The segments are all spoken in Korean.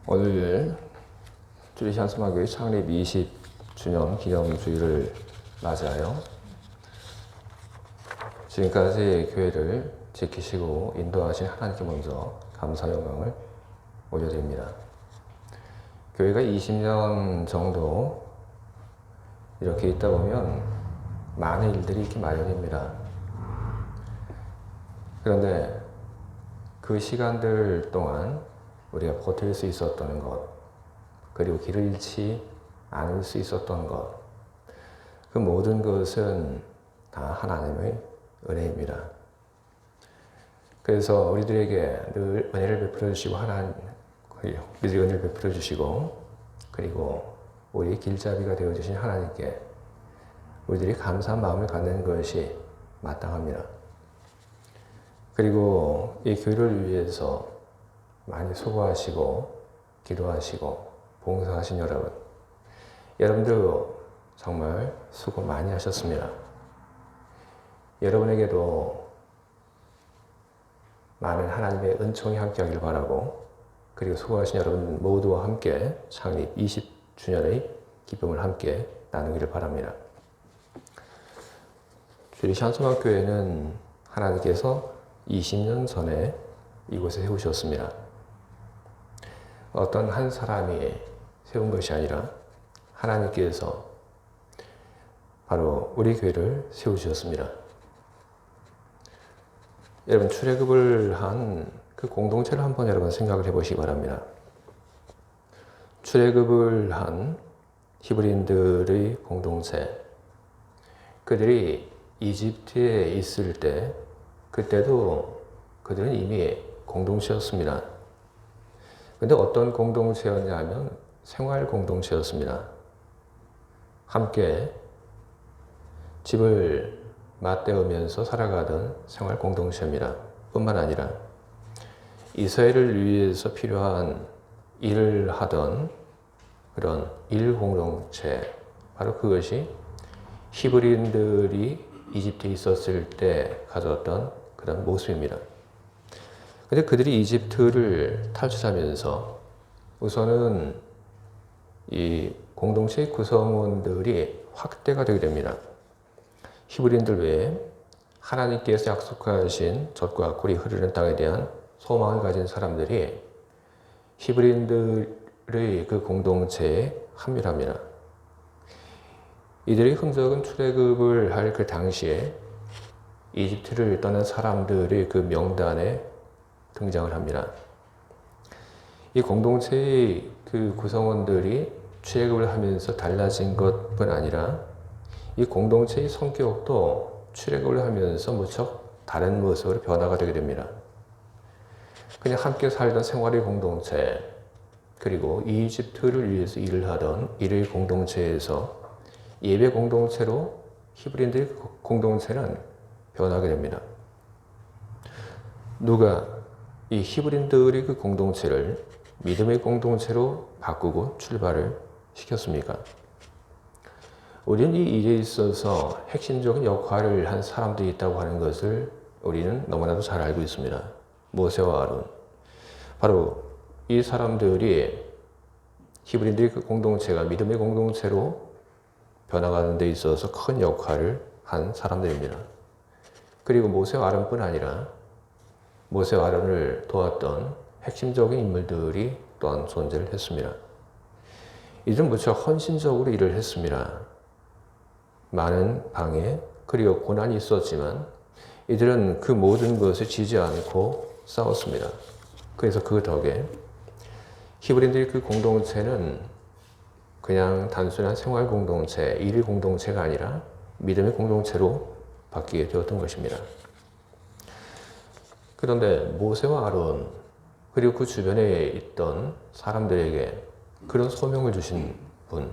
오늘 주리시안스마교회 창립 20주년 기념주일을 맞이하여 지금까지 교회를 지키시고 인도하신 하나님께 먼저 감사 영광을 올려드립니다. 교회가 20년 정도 이렇게 있다 보면 많은 일들이 있기 마련입니다. 그런데 그 시간들 동안 우리가 버틸 수 있었던 것, 그리고 길을 잃지 않을 수 있었던 것, 그 모든 것은 다 하나님의 은혜입니다. 그래서 우리들에게 늘 은혜를 베풀어 주시고 우리들에게 은혜를 베풀어 주시고, 그리고 우리의 길잡이가 되어 주신 하나님께 우리들이 감사한 마음을 갖는 것이 마땅합니다. 그리고 이 교회를 위해서 많이 수고하시고 기도하시고 봉사하신 여러분들 정말 수고 많이 하셨습니다. 여러분에게도 많은 하나님의 은총이 함께하길 바라고, 그리고 수고하신 여러분 모두와 함께 창립 20주년의 기쁨을 함께 나누기를 바랍니다. 주리시안소망교회는 하나님께서 20년 전에 이곳에 세우셨습니다. 어떤 한 사람이 세운 것이 아니라 하나님께서 바로 우리 교회를 세우셨습니다. 여러분, 출애굽을 한 그 공동체를 한번 여러분 생각을 해보시기 바랍니다. 출애굽을 한 히브리인들의 공동체, 그들이 이집트에 있을 때, 그때도 그들은 이미 공동체였습니다. 근데 어떤 공동체였냐면 생활 공동체였습니다. 함께 집을 맞대으면서 살아가던 생활 공동체입니다. 뿐만 아니라 이스라엘을 위해서 필요한 일을 하던 그런 일 공동체, 바로 그것이 히브리인들이 이집트에 있었을 때 가졌던 그런 모습입니다. 근데 그들이 이집트를 탈출하면서 우선은 이 공동체의 구성원들이 확대가 되게 됩니다. 히브리인들 외에 하나님께서 약속하신 젖과 꿀이 흐르는 땅에 대한 소망을 가진 사람들이 히브리인들의 그 공동체에 합류합니다. 이들의 흔적은 출애굽을 할 그 당시에 이집트를 떠난 사람들의 그 명단에 등장을 합니다. 이 공동체의 그 구성원들이 출애굽을 하면서 달라진 것뿐 아니라 이 공동체의 성격도 출애굽을 하면서 무척 다른 모습으로 변화가 되게 됩니다. 그냥 함께 살던 생활의 공동체, 그리고 이집트를 위해서 일을 하던 일의 공동체에서 예배 공동체로 히브리인들의 공동체는 변하게 됩니다. 누가 이 히브리인들의 그 공동체를 믿음의 공동체로 바꾸고 출발을 시켰습니까? 우리는 이 일에 있어서 핵심적인 역할을 한 사람들이 있다고 하는 것을 우리는 너무나도 잘 알고 있습니다. 모세와 아론. 바로 이 사람들이 히브리인들의 그 공동체가 믿음의 공동체로 변화가는 데 있어서 큰 역할을 한 사람들입니다. 그리고 모세와 아론뿐 아니라 모세와 아론을 도왔던 핵심적인 인물들이 또한 존재를 했습니다. 이들은 무척 헌신적으로 일을 했습니다. 많은 방해 그리고 고난이 있었지만 이들은 그 모든 것을 지지 않고 싸웠습니다. 그래서 그 덕에 히브리인들의 그 공동체는 그냥 단순한 생활 공동체, 일 공동체가 아니라 믿음의 공동체로 바뀌게 되었던 것입니다. 그런데 모세와 아론 그리고 그 주변에 있던 사람들에게 그런 소명을 주신 분,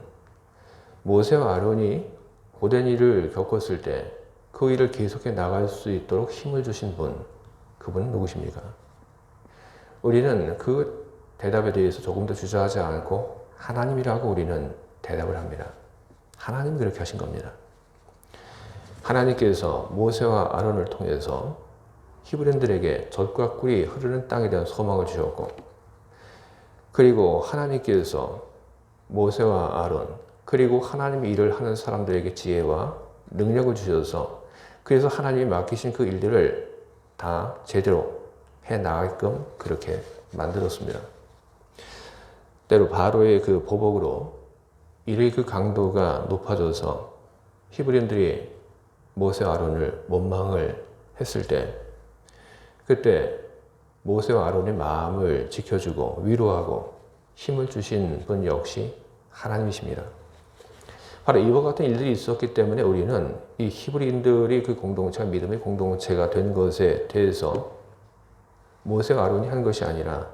모세와 아론이 고된 일을 겪었을 때 그 일을 계속해 나갈 수 있도록 힘을 주신 분, 그분은 누구십니까? 우리는 그 대답에 대해서 조금 더 주저하지 않고 하나님이라고 우리는 대답을 합니다. 하나님이 그렇게 하신 겁니다. 하나님께서 모세와 아론을 통해서 히브리인들에게 젖과 꿀이 흐르는 땅에 대한 소망을 주셨고, 그리고 하나님께서 모세와 아론, 그리고 하나님의 일을 하는 사람들에게 지혜와 능력을 주셔서 그래서 하나님이 맡기신 그 일들을 다 제대로 해 나가게끔 그렇게 만들었습니다. 때로 바로의 그 보복으로 일의 그 강도가 높아져서 히브리인들이 모세와 아론을 원망을 했을 때 그때 모세와 아론의 마음을 지켜주고 위로하고 힘을 주신 분 역시 하나님이십니다. 바로 이와 같은 일들이 있었기 때문에 우리는 이 히브리인들이 그 공동체가 믿음의 공동체가 된 것에 대해서 모세와 아론이 한 것이 아니라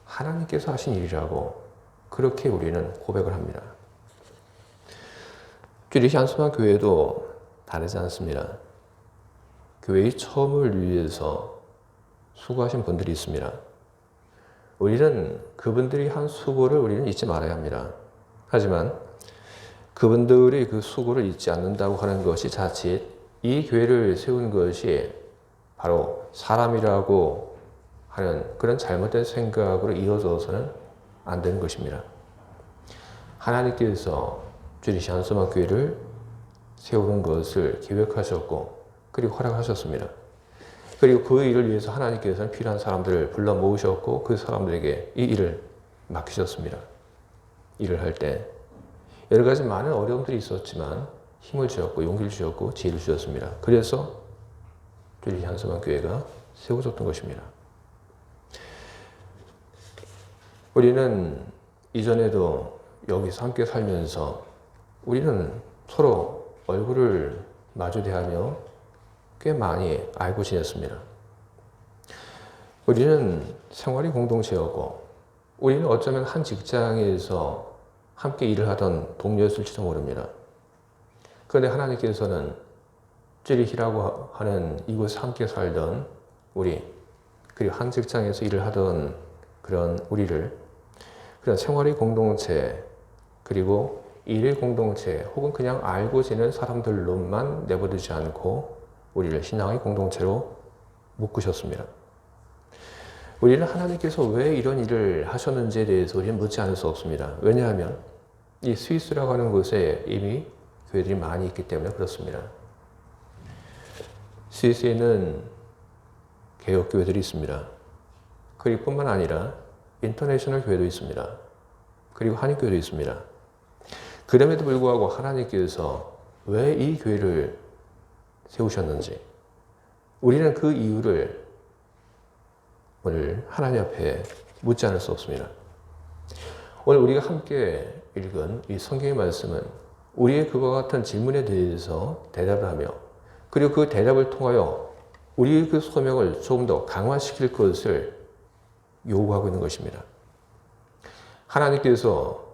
하나님께서 하신 일이라고 그렇게 우리는 고백을 합니다. 쥐리시 안수만 교회도 다르지 않습니다. 교회의 처음을 위해서 수고하신 분들이 있습니다. 우리는 그분들이 한 수고를 우리는 잊지 말아야 합니다. 하지만 그분들이 그 수고를 잊지 않는다고 하는 것이 자칫 이 교회를 세운 것이 바로 사람이라고 하는 그런 잘못된 생각으로 이어져서는 안 되는 것입니다. 하나님께서 쥐리시 안수만 교회를 세우는 것을 계획하셨고 그리고 허락하셨습니다. 그리고 그 일을 위해서 하나님께서는 필요한 사람들을 불러 모으셨고 그 사람들에게 이 일을 맡기셨습니다. 일을 할 때 여러 가지 많은 어려움들이 있었지만 힘을 주셨고 용기를 주셨고 지혜를 주셨습니다. 그래서 쥐리시 안수만 교회가 세워졌던 것입니다. 우리는 이전에도 여기서 함께 살면서 우리는 서로 얼굴을 마주 대하며 꽤 많이 알고 지냈습니다. 우리는 생활이 공동체였고 우리는 어쩌면 한 직장에서 함께 일을 하던 동료였을지도 모릅니다. 그런데 하나님께서는 쥐리히라고 하는 이곳에 함께 살던 우리 그리고 한 직장에서 일을 하던 그런 우리를 그런 생활의 공동체 그리고 일의 공동체 혹은 그냥 알고 지낸 사람들로만 내버리지 않고 우리를 신앙의 공동체로 묶으셨습니다. 우리는 하나님께서 왜 이런 일을 하셨는지에 대해서 우리는 묻지 않을 수 없습니다. 왜냐하면 이 스위스라고 하는 곳에 이미 교회들이 많이 있기 때문에 그렇습니다. 스위스에는 개혁교회들이 있습니다. 그리고 뿐만 아니라 인터내셔널 교회도 있습니다. 그리고 한인교회도 있습니다. 그럼에도 불구하고 하나님께서 왜 이 교회를 세우셨는지 우리는 그 이유를 오늘 하나님 앞에 묻지 않을 수 없습니다. 오늘 우리가 함께 읽은 이 성경의 말씀은 우리의 그와 같은 질문에 대해서 대답을 하며 그리고 그 대답을 통하여 우리의 그 소명을 조금 더 강화시킬 것을 요구하고 있는 것입니다. 하나님께서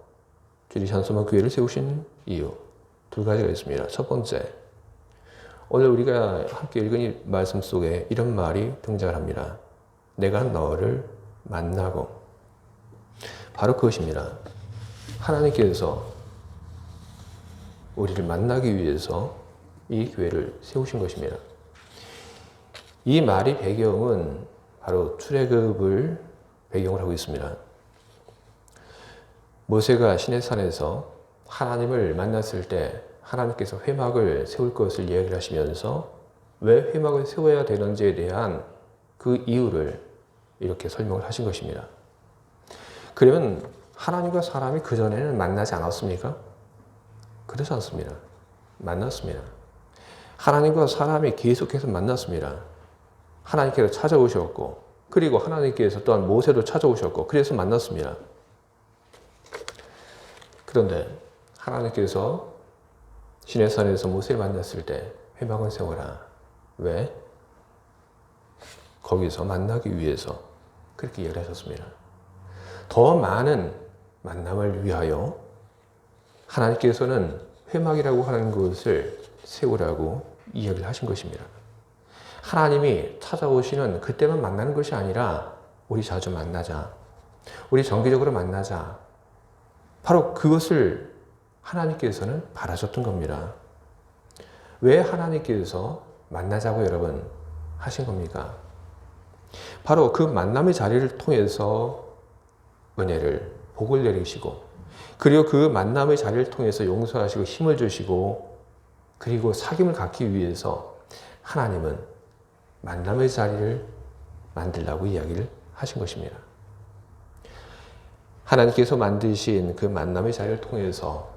쥐리시 안수만 교회를 세우신 이유 두 가지가 있습니다. 첫 번째, 오늘 우리가 함께 읽은 이 말씀 속에 이런 말이 등장을 합니다. 내가 너를 만나고 바로 그것입니다. 하나님께서 우리를 만나기 위해서 이 교회를 세우신 것입니다. 이 말의 배경은 바로 출애굽을 배경을 하고 있습니다. 모세가 시내산에서 하나님을 만났을 때 하나님께서 회막을 세울 것을 이야기를 하시면서 왜 회막을 세워야 되는지에 대한 그 이유를 이렇게 설명을 하신 것입니다. 그러면 하나님과 사람이 그전에는 만나지 않았습니까? 그렇지 않습니다. 만났습니다. 하나님과 사람이 계속해서 만났습니다. 하나님께서 찾아오셨고 그리고 하나님께서 또한 모세도 찾아오셨고 그래서 만났습니다. 그런데 하나님께서 시내산에서 모세를 만났을 때 회막을 세워라. 왜? 거기서 만나기 위해서 그렇게 이야기를 하셨습니다. 더 많은 만남을 위하여 하나님께서는 회막이라고 하는 것을 세우라고 이야기를 하신 것입니다. 하나님이 찾아오시는 그때만 만나는 것이 아니라 우리 자주 만나자. 우리 정기적으로 만나자. 바로 그것을 하나님께서는 바라셨던 겁니다. 왜 하나님께서 만나자고 여러분 하신 겁니까? 바로 그 만남의 자리를 통해서 은혜를, 복을 내리시고, 그리고 그 만남의 자리를 통해서 용서하시고 힘을 주시고, 그리고 사귐을 갖기 위해서 하나님은 만남의 자리를 만들라고 이야기를 하신 것입니다. 하나님께서 만드신 그 만남의 자리를 통해서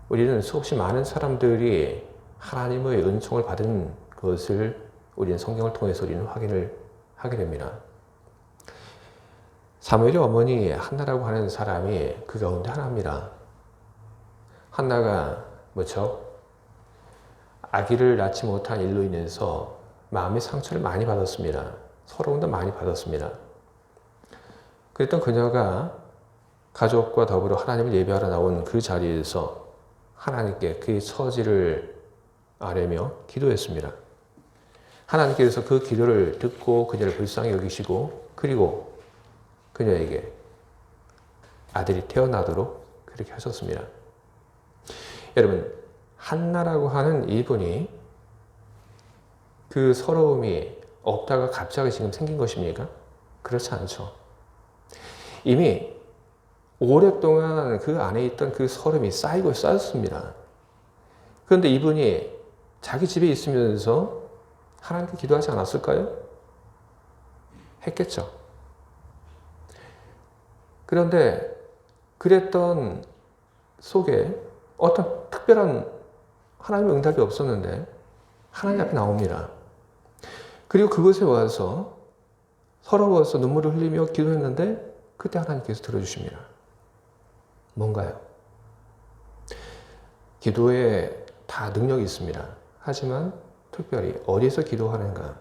우리는 수없이 많은 사람들이 하나님의 은총을 받은 것을 우리는 성경을 통해서 우리는 확인을 하게 됩니다. 사무엘의 어머니 한나라고 하는 사람이 그 가운데 하나입니다. 한나가 무척 아기를 낳지 못한 일로 인해서 마음의 상처를 많이 받았습니다. 서러움도 많이 받았습니다. 그랬던 그녀가 가족과 더불어 하나님을 예배하러 나온 그 자리에서 하나님께 그의 처지를 아뢰며 기도했습니다. 하나님께서 그 기도를 듣고 그녀를 불쌍히 여기시고, 그리고 그녀에게 아들이 태어나도록 그렇게 하셨습니다. 여러분, 한나라고 하는 이분이 그 서러움이 없다가 갑자기 지금 생긴 것입니까? 그렇지 않죠. 이미 오랫동안 그 안에 있던 그 서름이 쌓이고 쌓였습니다. 그런데 이분이 자기 집에 있으면서 하나님께 기도하지 않았을까요? 했겠죠. 그런데 그랬던 속에 어떤 특별한 하나님의 응답이 없었는데 하나님 앞에 나옵니다. 그리고 그곳에 와서 서러워서 눈물을 흘리며 기도했는데 그때 하나님께서 들어주십니다. 뭔가요? 기도에 다 능력이 있습니다. 하지만 특별히 어디서 기도하는가,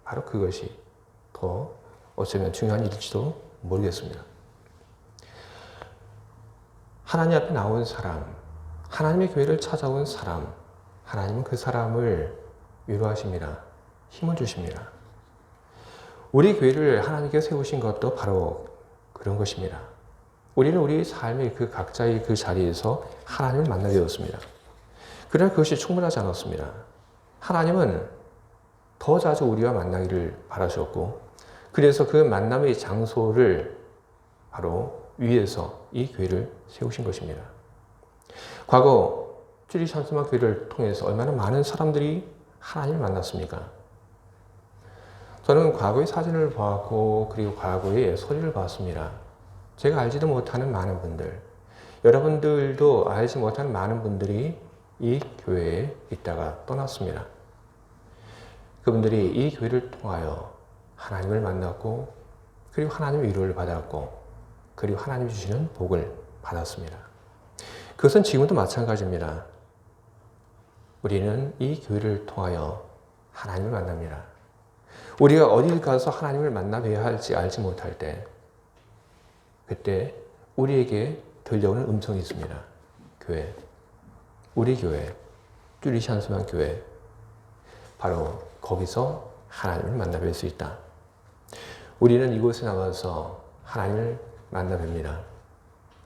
바로 그것이 더 어쩌면 중요한 일일지도 모르겠습니다. 하나님 앞에 나온 사람, 하나님의 교회를 찾아온 사람, 하나님은 그 사람을 위로하십니다. 힘을 주십니다. 우리 교회를 하나님께서 세우신 것도 바로 그런 것입니다. 우리는 우리 삶의 그 각자의 그 자리에서 하나님을 만나게 되었습니다. 그러나 그것이 충분하지 않았습니다. 하나님은 더 자주 우리와 만나기를 바라셨고, 그래서 그 만남의 장소를 바로 위에서 이 교회를 세우신 것입니다. 과거 쭈리 찬스마 교회를 통해서 얼마나 많은 사람들이 하나님을 만났습니까? 저는 과거의 사진을 보았고, 그리고 과거의 소리를 봤습니다. 제가 알지도 못하는 많은 분들, 여러분들도 알지 못하는 많은 분들이 이 교회에 있다가 떠났습니다. 그분들이 이 교회를 통하여 하나님을 만났고, 그리고 하나님의 위로를 받았고, 그리고 하나님이 주시는 복을 받았습니다. 그것은 지금도 마찬가지입니다. 우리는 이 교회를 통하여 하나님을 만납니다. 우리가 어딜 가서 하나님을 만나봐야 할지 알지 못할 때, 그때 우리에게 들려오는 음성이 있습니다. 교회, 우리 교회, 쭈리샨스만 교회, 바로 거기서 하나님을 만나뵐 수 있다. 우리는 이곳에 나와서 하나님을 만나뵙니다.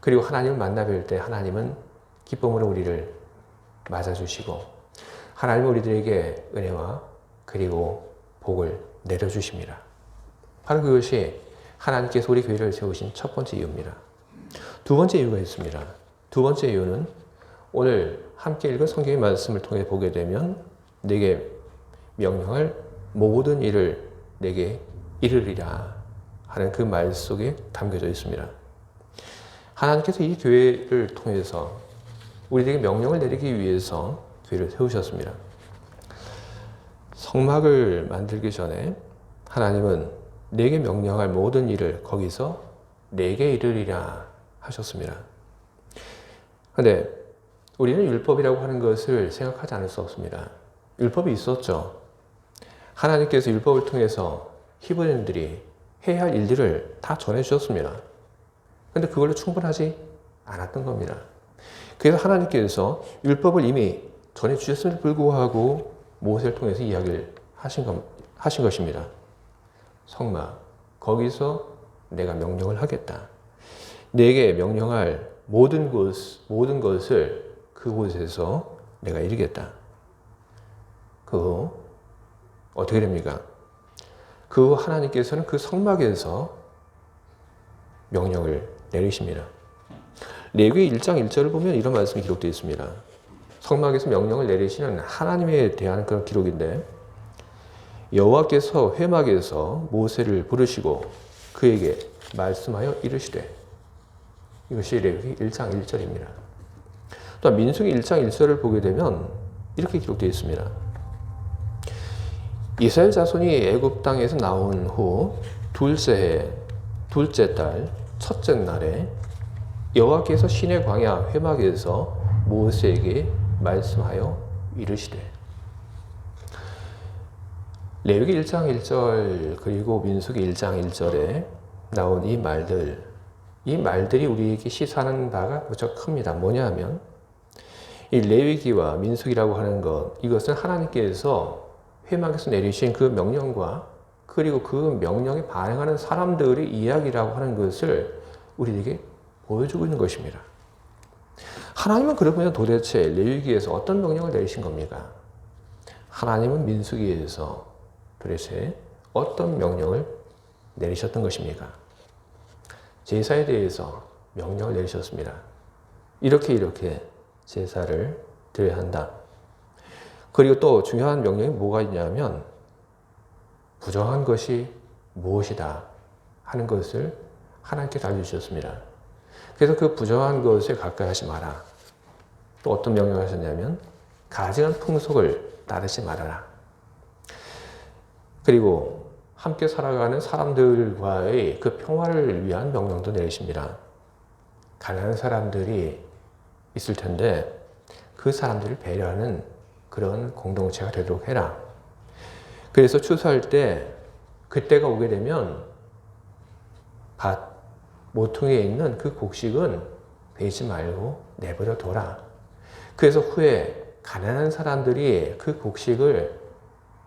그리고 하나님을 만나뵐 때 하나님은 기쁨으로 우리를 맞아주시고, 하나님은 우리들에게 은혜와 그리고 복을 내려주십니다. 바로 그것이 하나님께서 우리 교회를 세우신 첫 번째 이유입니다. 두 번째 이유가 있습니다. 두 번째 이유는 오늘 함께 읽은 성경의 말씀을 통해 보게 되면 내게 명령할 모든 일을 내게 이르리라 하는 그 말 속에 담겨져 있습니다. 하나님께서 이 교회를 통해서 우리에게 명령을 내리기 위해서 교회를 세우셨습니다. 성막을 만들기 전에 하나님은 내게 명령할 모든 일을 거기서 내게 이르리라 하셨습니다. 그런데 우리는 율법이라고 하는 것을 생각하지 않을 수 없습니다. 율법이 있었죠. 하나님께서 율법을 통해서 히브리인들이 해야 할 일들을 다 전해주셨습니다. 그런데 그걸로 충분하지 않았던 겁니다. 그래서 하나님께서 율법을 이미 전해주셨음에도 불구하고 모세를 통해서 이야기를 하신 것입니다. 성막, 거기서 내가 명령을 하겠다. 내게 명령할 모든 것을 그곳에서 내가 이루겠다. 그 후 어떻게 됩니까? 그 후 하나님께서는 그 성막에서 명령을 내리십니다. 레위기 1장 1절을 보면 이런 말씀이 기록되어 있습니다. 성막에서 명령을 내리시는 하나님에 대한 그런 기록인데, 여호와께서 회막에서 모세를 부르시고 그에게 말씀하여 이르시되, 이것이 레위기 1장 1절입니다. 또 민수기 1장 1절을 보게 되면 이렇게 기록되어 있습니다. 이스라엘 자손이 애굽 땅에서 나온 후 둘째 해 둘째 달 첫째 날에 여호와께서 시내 광야 회막에서 모세에게 말씀하여 이르시되. 레위기 1장 1절 그리고 민수기 1장 1절에 나온 이 말들이 우리에게 시사하는 바가 무척 큽니다. 뭐냐 하면 이 레위기와 민수기라고 하는 것, 이것은 하나님께서 회막에서 내리신 그 명령과 그리고 그 명령에 반응하는 사람들의 이야기라고 하는 것을 우리에게 보여주고 있는 것입니다. 하나님은 그러면 도대체 레위기에서 어떤 명령을 내리신 겁니까? 하나님은 민수기에서 도대체 어떤 명령을 내리셨던 것입니까? 제사에 대해서 명령을 내리셨습니다. 이렇게 제사를 드려야 한다. 그리고 또 중요한 명령이 뭐가 있냐면 부정한 것이 무엇이다 하는 것을 하나님께서 알려주셨습니다. 그래서 그 부정한 것에 가까이 하지 마라. 또 어떤 명령을 하셨냐면 가증한 풍속을 따르지 말아라. 그리고 함께 살아가는 사람들과의 그 평화를 위한 명령도 내리십니다. 가난한 사람들이 있을 텐데 그 사람들을 배려하는 그런 공동체가 되도록 해라. 그래서 추수할 때 그때가 오게 되면 밭 모퉁이에 있는 그 곡식은 베지 말고 내버려 둬라. 그래서 후에 가난한 사람들이 그 곡식을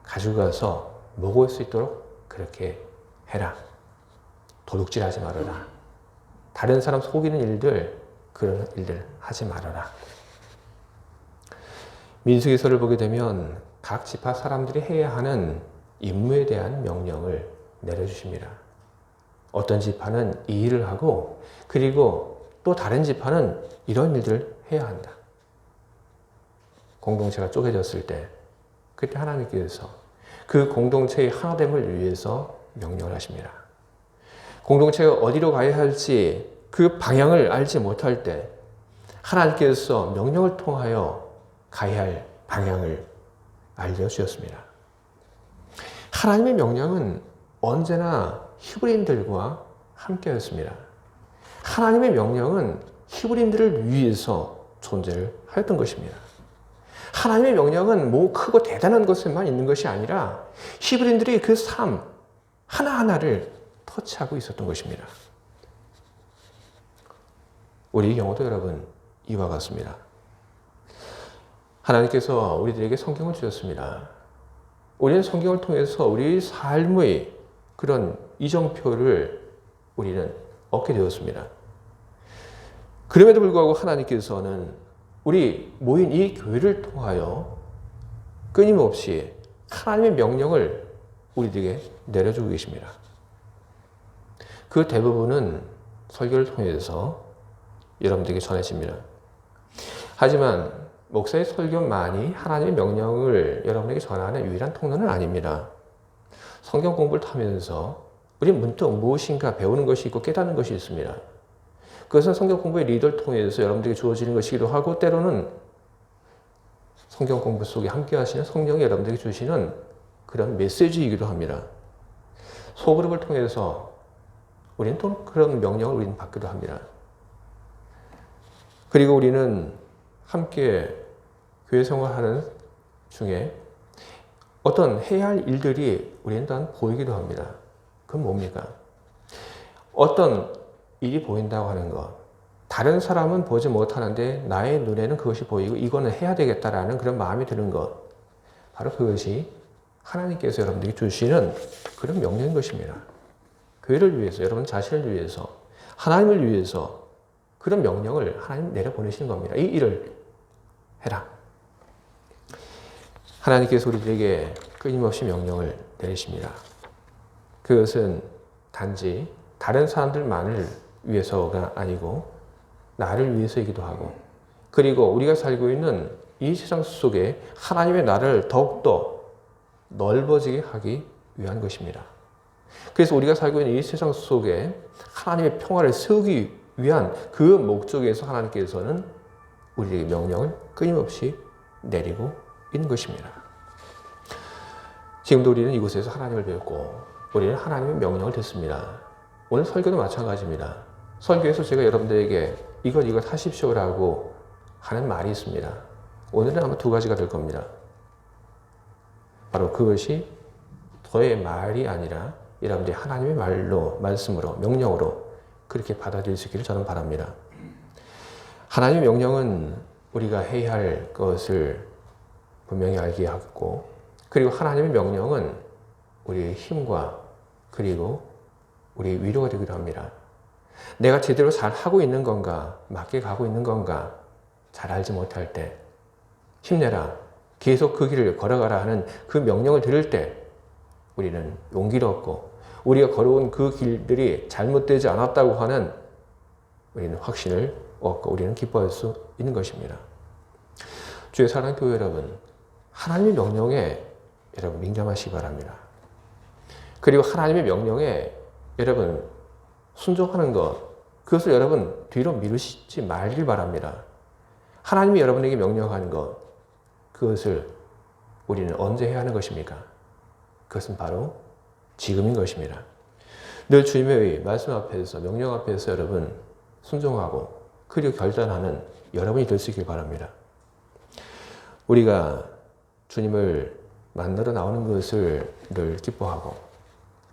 가져가서 먹을 수 있도록 그렇게 해라. 도둑질하지 말아라. 다른 사람 속이는 일들, 그런 일들 하지 말아라. 민수기서를 보게 되면 각 지파 사람들이 해야 하는 임무에 대한 명령을 내려주십니다. 어떤 지파는 이 일을 하고 그리고 또 다른 지파는 이런 일들을 해야 한다. 공동체가 쪼개졌을 때 그때 하나님께서 그 공동체의 하나됨을 위해서 명령을 하십니다. 공동체가 어디로 가야 할지 그 방향을 알지 못할 때 하나님께서 명령을 통하여 가야 할 방향을 알려주셨습니다. 하나님의 명령은 언제나 히브리인들과 함께였습니다. 하나님의 명령은 히브리인들을 위해서 존재를 하였던 것입니다. 하나님의 명령은 뭐 크고 대단한 것에만 있는 것이 아니라 히브리인들이 그 삶 하나하나를 터치하고 있었던 것입니다. 우리 경우도 여러분 이와 같습니다. 하나님께서 우리들에게 성경을 주셨습니다. 우리는 성경을 통해서 우리 삶의 그런 이정표를 우리는 얻게 되었습니다. 그럼에도 불구하고 하나님께서는 우리 모인 이 교회를 통하여 끊임없이 하나님의 명령을 우리들에게 내려주고 계십니다. 그 대부분은 설교를 통해서 여러분들에게 전해집니다. 하지만 목사의 설교만이 하나님의 명령을 여러분에게 전하는 유일한 통로는 아닙니다. 성경 공부를 하면서 우리 문득 무엇인가 배우는 것이 있고 깨닫는 것이 있습니다. 그것은 성경 공부의 리더를 통해서 여러분들에게 주어지는 것이기도 하고 때로는 성경 공부 속에 함께 하시는 성령이 여러분들에게 주시는 그런 메시지이기도 합니다. 소그룹을 통해서 우리는 또 그런 명령을 우리는 받기도 합니다. 그리고 우리는 함께 교회 생활하는 중에 어떤 해야 할 일들이 우리는 또한 보이기도 합니다. 그건 뭡니까? 어떤 일이 보인다고 하는 것. 다른 사람은 보지 못하는데 나의 눈에는 그것이 보이고 이거는 해야 되겠다라는 그런 마음이 드는 것. 바로 그것이 하나님께서 여러분들에게 주시는 그런 명령인 것입니다. 교회를 위해서, 여러분 자신을 위해서, 하나님을 위해서 그런 명령을 하나님 내려보내시는 겁니다. 이 일을 해라. 하나님께서 우리들에게 끊임없이 명령을 내리십니다. 그것은 단지 다른 사람들만을 위해서가 아니고 나를 위해서이기도 하고, 그리고 우리가 살고 있는 이 세상 속에 하나님의 나라를 더욱더 넓어지게 하기 위한 것입니다. 그래서 우리가 살고 있는 이 세상 속에 하나님의 평화를 세우기 위한 그 목적에서 하나님께서는 우리에게 명령을 끊임없이 내리고 있는 것입니다. 지금도 우리는 이곳에서 하나님을 배웠고 우리는 하나님의 명령을 듣습니다. 오늘 설교도 마찬가지입니다. 설교에서 제가 여러분들에게 이것 하십시오라고 하는 말이 있습니다. 오늘은 아마 두 가지가 될 겁니다. 바로 그것이 저의 말이 아니라 여러분들이 하나님의 말로, 말씀으로, 명령으로 그렇게 받아들일 수 있기를 저는 바랍니다. 하나님의 명령은 우리가 해야 할 것을 분명히 알게 하고, 그리고 하나님의 명령은 우리의 힘과 그리고 우리의 위로가 되기도 합니다. 내가 제대로 잘 하고 있는 건가, 맞게 가고 있는 건가 잘 알지 못할 때, 힘내라, 계속 그 길을 걸어가라 하는 그 명령을 들을 때 우리는 용기를 얻고, 우리가 걸어온 그 길들이 잘못되지 않았다고 하는 우리는 확신을 얻고 우리는 기뻐할 수 있는 것입니다. 주의 사랑하는 교회 여러분, 하나님의 명령에 여러분 민감하시기 바랍니다. 그리고 하나님의 명령에 여러분 순종하는 것, 그것을 여러분 뒤로 미루시지 말길 바랍니다. 하나님이 여러분에게 명령하는 것, 그것을 우리는 언제 해야 하는 것입니까? 그것은 바로 지금인 것입니다. 늘 주님의 말씀 앞에서, 명령 앞에서 여러분 순종하고 그리고 결단하는 여러분이 될 수 있길 바랍니다. 우리가 주님을 만나러 나오는 것을 늘 기뻐하고,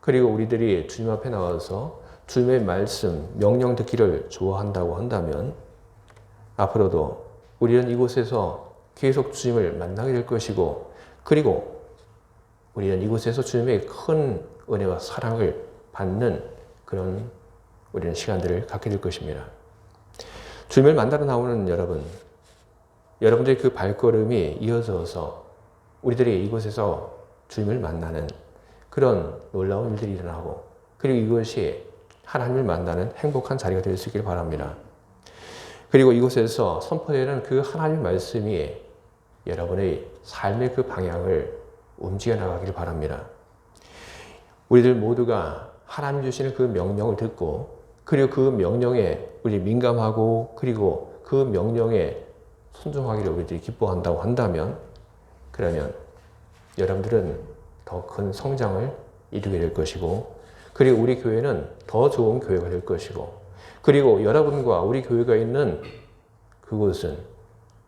그리고 우리들이 주님 앞에 나와서 주님의 말씀, 명령 듣기를 좋아한다고 한다면 앞으로도 우리는 이곳에서 계속 주님을 만나게 될 것이고, 그리고 우리는 이곳에서 주님의 큰 은혜와 사랑을 받는 그런 우리는 시간들을 갖게 될 것입니다. 주님을 만나러 나오는 여러분, 여러분들의 그 발걸음이 이어져서 우리들이 이곳에서 주님을 만나는 그런 놀라운 일들이 일어나고, 그리고 이것이 하나님을 만나는 행복한 자리가 될 수 있길 바랍니다. 그리고 이곳에서 선포되는 그 하나님의 말씀이 여러분의 삶의 그 방향을 움직여 나가길 바랍니다. 우리들 모두가 하나님 주시는 그 명령을 듣고, 그리고 그 명령에 우리 민감하고, 그리고 그 명령에 순종하기를 우리들이 기뻐한다고 한다면, 그러면 여러분들은 더 큰 성장을 이루게 될 것이고, 그리고 우리 교회는 더 좋은 교회가 될 것이고, 그리고 여러분과 우리 교회가 있는 그곳은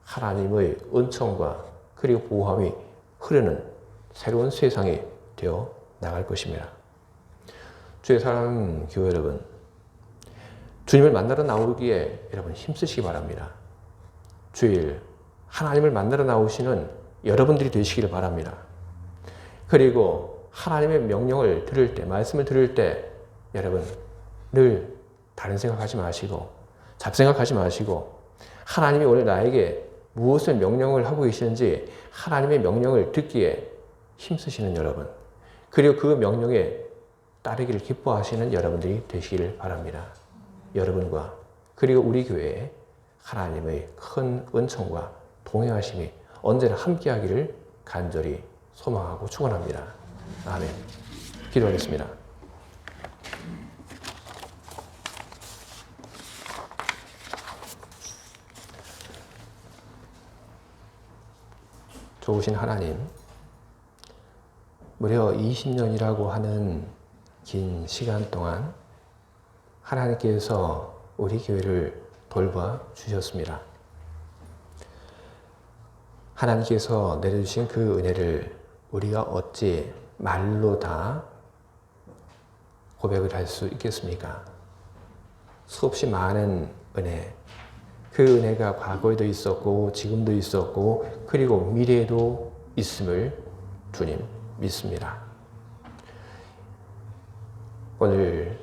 하나님의 은총과 그리고 보호함이 흐르는 새로운 세상이 되어 나갈 것입니다. 주의 사랑하는 교회 여러분, 주님을 만나러 나오기에 여러분 힘쓰시기 바랍니다. 주일 하나님을 만나러 나오시는 여러분들이 되시기를 바랍니다. 그리고 하나님의 명령을 들을 때, 말씀을 들을 때 여러분 늘 다른 생각하지 마시고, 잡생각하지 마시고, 하나님이 오늘 나에게 무엇을 명령을 하고 계시는지 하나님의 명령을 듣기에 힘쓰시는 여러분, 그리고 그 명령에 따르기를 기뻐하시는 여러분들이 되시기를 바랍니다. 여러분과 그리고 우리 교회에 하나님의 큰 은총과 동행하심이 언제나 함께하기를 간절히 소망하고 축원합니다. 아멘. 기도하겠습니다. 좋으신 하나님, 무려 20년이라고 하는 긴 시간 동안 하나님께서 우리 교회를 돌봐 주셨습니다. 하나님께서 내려주신 그 은혜를 우리가 어찌 말로 다 고백을 할 수 있겠습니까? 수없이 많은 은혜, 그 은혜가 과거에도 있었고 지금도 있었고 그리고 미래에도 있음을 주님 믿습니다. 오늘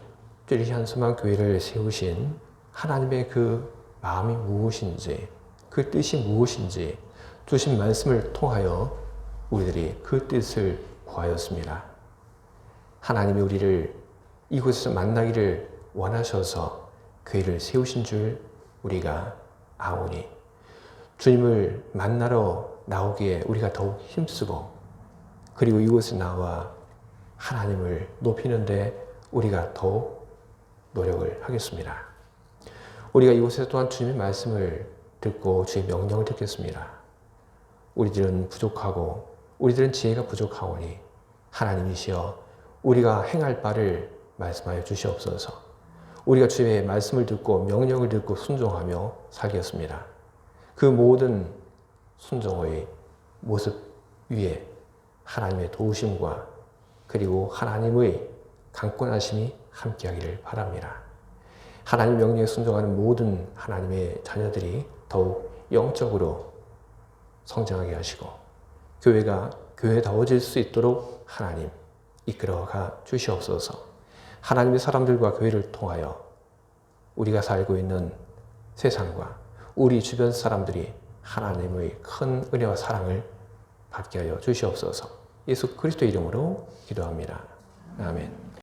뚜리 한수만 교회를 세우신 하나님의 그 마음이 무엇인지, 그 뜻이 무엇인지 주신 말씀을 통하여 우리들이 그 뜻을 구하였습니다. 하나님이 우리를 이곳에서 만나기를 원하셔서 교회를 세우신 줄 우리가 아오니 주님을 만나러 나오기에 우리가 더욱 힘쓰고 그리고 이곳에 나와 하나님을 높이는데 우리가 더욱 노력을 하겠습니다. 우리가 이곳에서 또한 주님의 말씀을 듣고 주의 명령을 듣겠습니다. 우리들은 부족하고 우리들은 지혜가 부족하오니 하나님이시여 우리가 행할 바를 말씀하여 주시옵소서. 우리가 주의 말씀을 듣고 명령을 듣고 순종하며 살겠습니다. 그 모든 순종의 모습 위에 하나님의 도우심과 그리고 하나님의 강권하심이 함께하기를 바랍니다. 하나님 명령에 순종하는 모든 하나님의 자녀들이 더욱 영적으로 성장하게 하시고 교회가 교회다워질 수 있도록 하나님 이끌어가 주시옵소서. 하나님의 사람들과 교회를 통하여 우리가 살고 있는 세상과 우리 주변 사람들이 하나님의 큰 은혜와 사랑을 받게 하여 주시옵소서. 예수 그리스도 이름으로 기도합니다. 아멘.